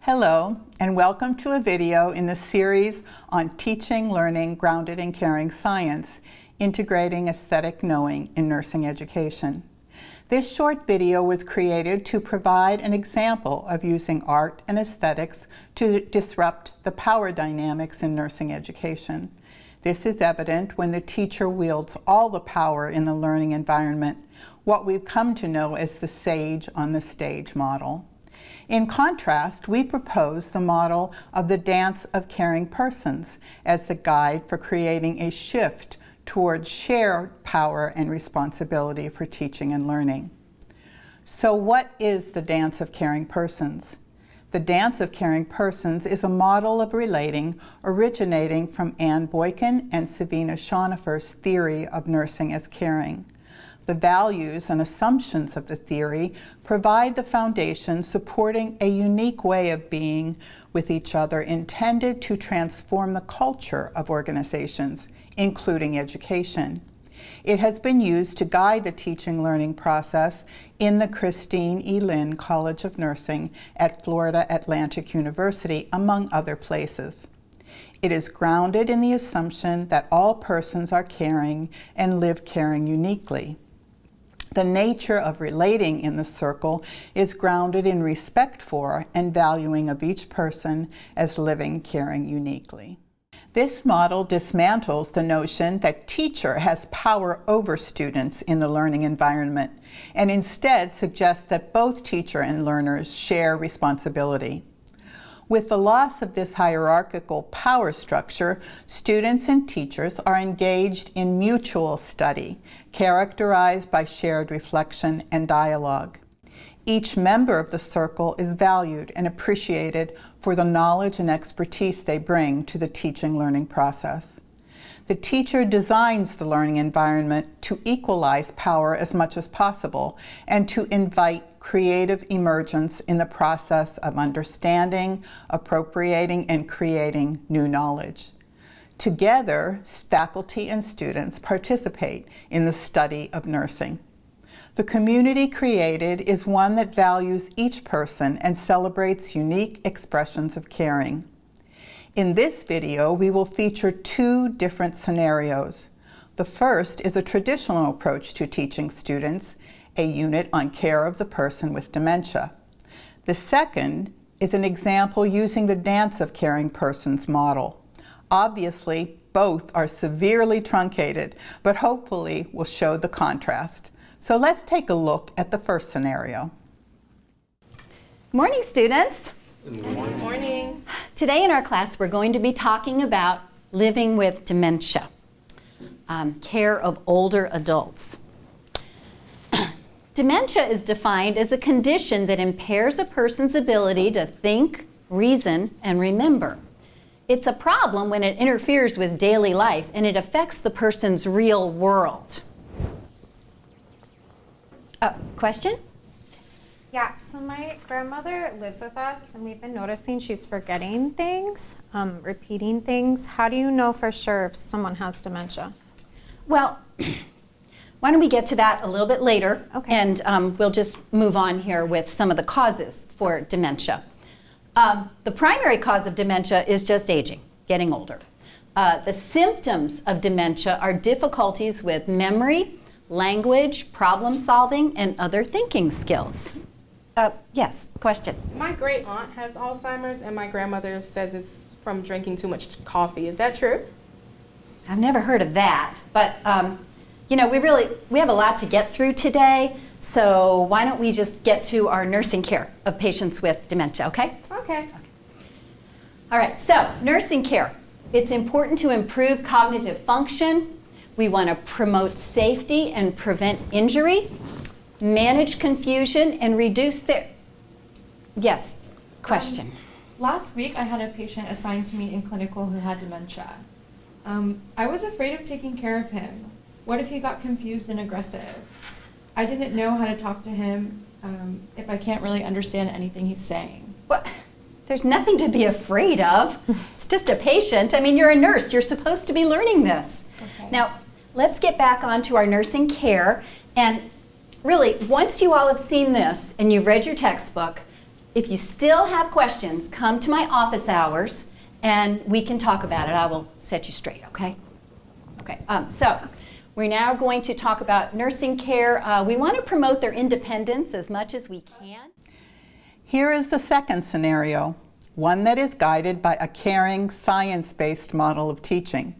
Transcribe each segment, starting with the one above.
Hello, and welcome to a video in the series on teaching, learning, grounded in caring science, integrating aesthetic knowing in nursing education. This short video was created to provide an example of using art and aesthetics to disrupt the power dynamics in nursing education. This is evident when the teacher wields all the power in the learning environment, what we've come to know as the sage on the stage model. In contrast, we propose the model of the dance of caring persons as the guide for creating a shift towards shared power and responsibility for teaching and learning. So what is the dance of caring persons? The dance of caring persons is a model of relating originating from Anne Boykin and Savina Schonifer's theory of nursing as caring. The values and assumptions of the theory provide the foundation supporting a unique way of being with each other intended to transform the culture of organizations, including education. It has been used to guide the teaching learning process in the Christine E. Lynn College of Nursing at Florida Atlantic University, among other places. It is grounded in the assumption that all persons are caring and live caring uniquely. The nature of relating in the circle is grounded in respect for and valuing of each person as living caring uniquely. This model dismantles the notion that teacher has power over students in the learning environment and instead suggests that both teacher and learners share responsibility. With the loss of this hierarchical power structure, students and teachers are engaged in mutual study, characterized by shared reflection and dialogue. Each member of the circle is valued and appreciated for the knowledge and expertise they bring to the teaching learning process. The teacher designs the learning environment to equalize power as much as possible and to invite creative emergence in the process of understanding, appropriating, and creating new knowledge. Together, faculty and students participate in the study of nursing. The community created is one that values each person and celebrates unique expressions of caring. In this video, we will feature two different scenarios. The first is a traditional approach to teaching students, a unit on care of the person with dementia. The second is an example using the dance of caring persons model. Obviously, both are severely truncated, but hopefully will show the contrast. So let's take a look at the first scenario. Morning, students. Good morning. Today in our class, we're going to be talking about living with dementia, care of older adults. Dementia is defined as a condition that impairs a person's ability to think, reason, and remember. It's a problem when it interferes with daily life and it affects the person's real world. Question? Yeah, so my grandmother lives with us and we've been noticing she's forgetting things, repeating things. How do you know for sure if someone has dementia? Well, why don't we get to that a little bit later, Okay. And we'll just move on here with some of the causes for dementia. The primary cause of dementia is just aging, getting older. The symptoms of dementia are difficulties with memory, language, problem solving, and other thinking skills. Yes, question. My great aunt has Alzheimer's and my grandmother says it's from drinking too much coffee. Is that true? I've never heard of that, but you know, we have a lot to get through today, so why don't we just get to our nursing care of patients with dementia, okay? Okay. All right, so nursing care. It's important to improve cognitive function. We want to promote safety and prevent injury, manage confusion, and reduce their... Yes, question. Last week, I had a patient assigned to me in clinical who had dementia. I was afraid of taking care of him. What if he got confused and aggressive? I didn't know how to talk to him if I can't really understand anything he's saying. Well, there's nothing to be afraid of. It's just a patient. I mean, you're a nurse. You're supposed to be learning this. Okay. Now, let's get back onto our nursing care. And really, once you all have seen this and you've read your textbook, If you still have questions, come to my office hours and we can talk about it. I will set you straight, okay? Okay, so we're now going to talk about nursing care. We want to promote their independence as much as we can. Here is the second scenario, one that is guided by a caring, science-based model of teaching.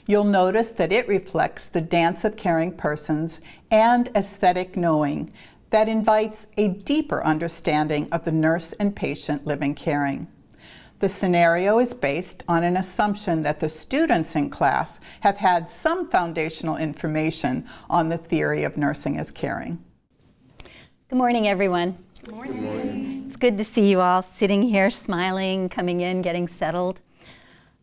You'll notice that it reflects the dance of caring persons and aesthetic knowing that invites a deeper understanding of the nurse and patient living caring. The scenario is based on an assumption that the students in class have had some foundational information on the theory of nursing as caring. Good morning, everyone. Good morning. Good morning. It's good to see you all sitting here, smiling, coming in, getting settled.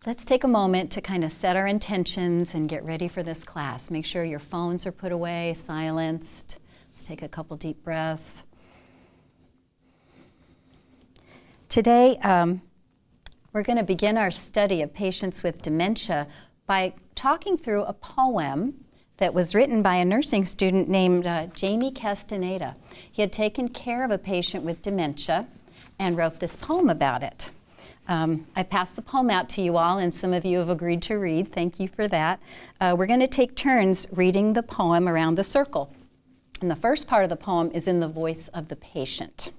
Let's take a moment to kind of set our intentions and get ready for this class. Make sure your phones are put away, silenced. Let's take a couple deep breaths. Today, we're going to begin our study of patients with dementia by talking through a poem that was written by a nursing student named Jamie Castaneda. He had taken care of a patient with dementia and wrote this poem about it. I passed the poem out to you all, and some of you have agreed to read. Thank you for that. We're going to take turns reading the poem around the circle. And the first part of the poem is in the voice of the patient.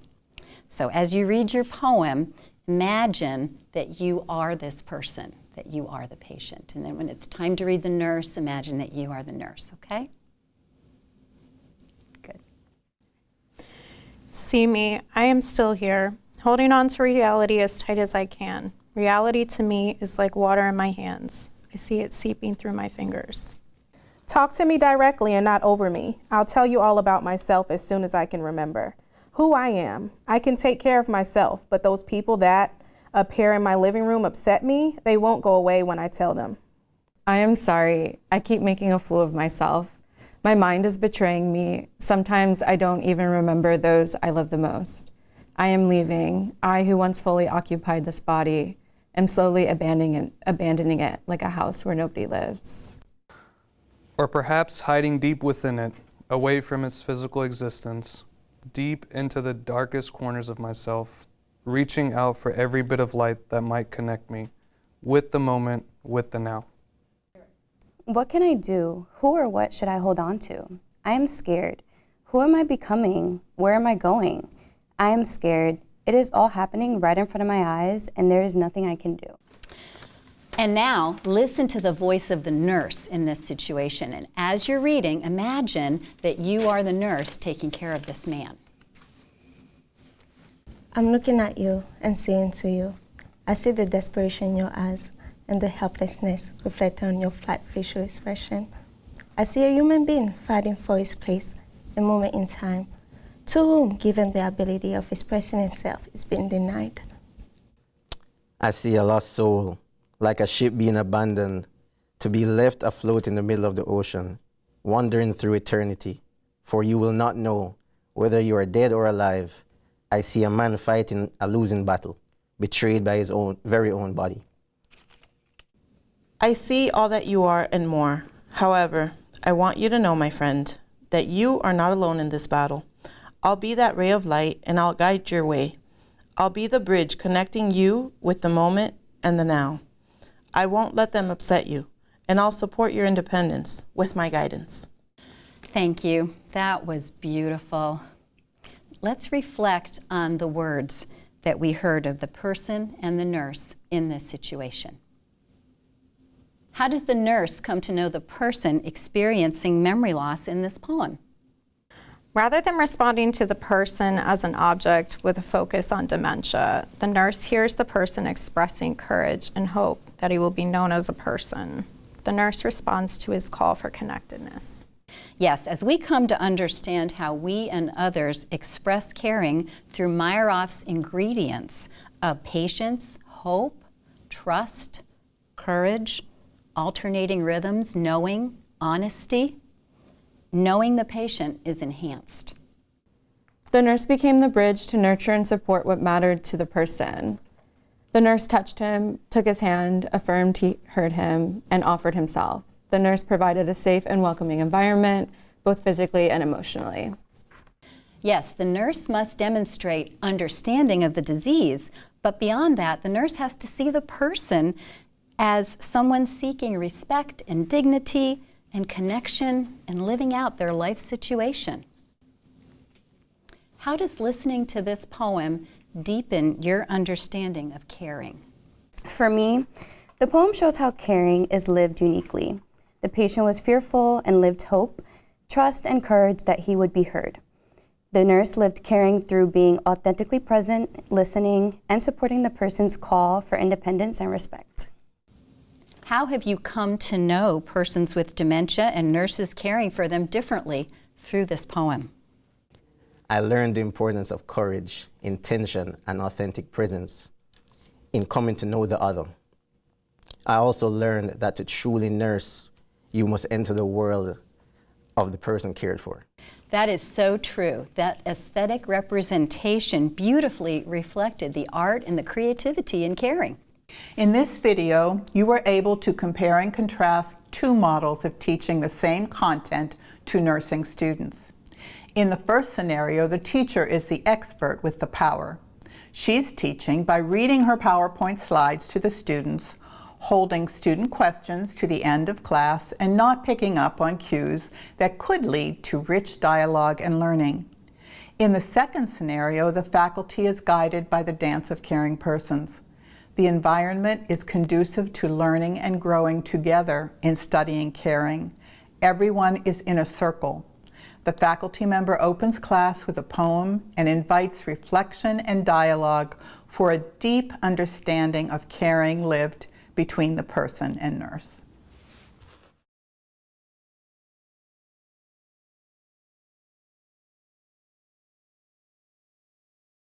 So as you read your poem, imagine that you are this person, that you are the patient. And then when it's time to read the nurse, imagine that you are the nurse, okay? Good. See me, I am still here, holding on to reality as tight as I can. Reality to me is like water in my hands. I see it seeping through my fingers. Talk to me directly and not over me. I'll tell you all about myself as soon as I can remember. Who I am. I can take care of myself, but those people that appear in my living room upset me, they won't go away when I tell them. I am sorry. I keep making a fool of myself. My mind is betraying me. Sometimes I don't even remember those I love the most. I am leaving. I, who once fully occupied this body, am slowly abandoning it like a house where nobody lives. Or perhaps hiding deep within it, away from its physical existence, deep into the darkest corners of myself, reaching out for every bit of light that might connect me with the moment, with the now. What can I do? Who or what should I hold on to? I am scared. Who am I becoming? Where am I going? I am scared. It is all happening right in front of my eyes, and there is nothing I can do. And now, listen to the voice of the nurse in this situation. And as you're reading, imagine that you are the nurse taking care of this man. I'm looking at you and saying to you, I see the desperation in your eyes and the helplessness reflected on your flat facial expression. I see a human being fighting for his place, a moment in time, to whom, given the ability of expressing himself, is being denied. I see a lost soul, like a ship being abandoned, to be left afloat in the middle of the ocean, wandering through eternity, for you will not know whether you are dead or alive. I see a man fighting a losing battle, betrayed by his very own body. I see all that you are and more. However, I want you to know, my friend, that you are not alone in this battle. I'll be that ray of light and I'll guide your way. I'll be the bridge connecting you with the moment and the now. I won't let them upset you, and I'll support your independence with my guidance. Thank you. That was beautiful. Let's reflect on the words that we heard of the person and the nurse in this situation. How does the nurse come to know the person experiencing memory loss in this poem? Rather than responding to the person as an object with a focus on dementia, the nurse hears the person expressing courage and hope that he will be known as a person. The nurse responds to his call for connectedness. Yes, as we come to understand how we and others express caring through Meyerhoff's ingredients of patience, hope, trust, courage, alternating rhythms, knowing, honesty, knowing the patient is enhanced. The nurse became the bridge to nurture and support what mattered to the person. The nurse touched him, took his hand, affirmed he heard him, and offered himself. The nurse provided a safe and welcoming environment, both physically and emotionally. Yes, the nurse must demonstrate understanding of the disease, but beyond that, the nurse has to see the person as someone seeking respect and dignity and connection and living out their life situation. How does listening to this poem deepen your understanding of caring? For me, the poem shows how caring is lived uniquely. The patient was fearful and lived hope, trust, and courage that he would be heard. The nurse lived caring through being authentically present, listening, and supporting the person's call for independence and respect. How have you come to know persons with dementia and nurses caring for them differently through this poem? I learned the importance of courage, intention, and authentic presence in coming to know the other. I also learned that to truly nurse, you must enter the world of the person cared for. That is so true. That aesthetic representation beautifully reflected the art and the creativity in caring. In this video, you were able to compare and contrast two models of teaching the same content to nursing students. In the first scenario, the teacher is the expert with the power. She's teaching by reading her PowerPoint slides to the students, holding student questions to the end of class, and not picking up on cues that could lead to rich dialogue and learning. In the second scenario, the faculty is guided by the dance of caring persons. The environment is conducive to learning and growing together in studying caring. Everyone is in a circle. The faculty member opens class with a poem and invites reflection and dialogue for a deep understanding of caring lived between the person and nurse.